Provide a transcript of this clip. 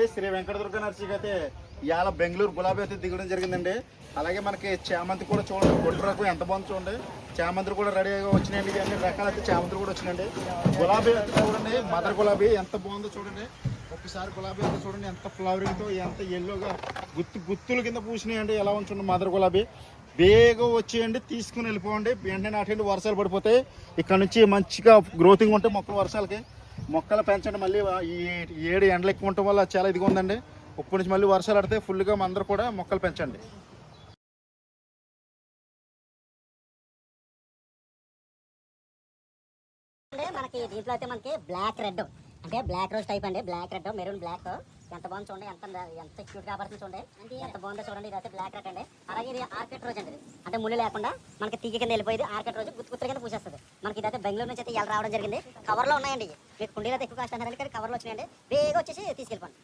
అండి శ్రీ వెంకటదుర్గ నర్సరీకి అయితే ఇవాళ బెంగళూరు గులాబీ అయితే దిగడం జరిగిందండి. అలాగే మనకి చామంతి కూడా చూడండి, బొట్టు రకం ఎంత బాగుంది చూడండి. చామంతులు కూడా రెడీగా వచ్చినాయండి. అన్ని రకాల అయితే చామంతులు కూడా వచ్చినాయండి. గులాబీ అయితే చూడండి, మదర్ గులాబీ ఎంత బాగుందో చూడండి. ఒకసారి గులాబీ అయితే చూడండి ఎంత ఫ్లవరింగ్తో ఎంత ఎల్లోగా గుత్తుల కింద పూసినాయండి. ఎలా ఉంచండి మదర్ గులాబీ. బేగా వచ్చేయండి, తీసుకుని వెళ్ళిపోండి. వెంటనే నాటండి, వర్షాలు పడిపోతాయి. ఇక్కడ నుంచి మంచిగా గ్రోతింగ్ ఉంటే మొక్కలు వర్షాలకి మొక్కలు పెంచండి. మళ్ళీ ఈ 7 ఎండలు ఎక్కువ ఉండటం వల్ల చాలా ఇదిగా ఉందండి. ఇప్పటి నుంచి మళ్ళీ వర్షాలు పడితే ఫుల్గా అందరూ కూడా మొక్కలు పెంచండి. మనకి దీంట్లో అయితే మనకి బ్లాక్ రెడ్ అంటే బ్లాక్ రోజ్ టైప్ అండి. బ్లాక్ రెడ్ మెరూన్ బ్లాక్ ఎంత బాగుంది చూడండి. ఎంత క్యూట్ కాబడుతుంది చూడండి. ఎంత బాగుందో చూడండి. ఇది అయితే బ్లాక్ రెడ్ అండి. అలాగే ఇది ఆర్కిడ్ రోజ్ అండి. అంటే ముళ్ళు లేకుండా మనకి తీగ కింద వెళ్ళిపోయింది. ఆర్కిడ్ రోజ్ గుత్తుల కింద పూసేస్తుంది. మనకి ఇదైతే బెంగళూరు నుంచి అయితే ఇలా రావడం జరిగింది. కవర్లో ఉన్నాయండి. మీకు కుండీలో అయితే ఎక్కువ కాస్ట్ అన్నారండి, కానీ కవర్లో వచ్చినాయండి. బేగా వచ్చేసి తీసుకెళ్ళిపోండి.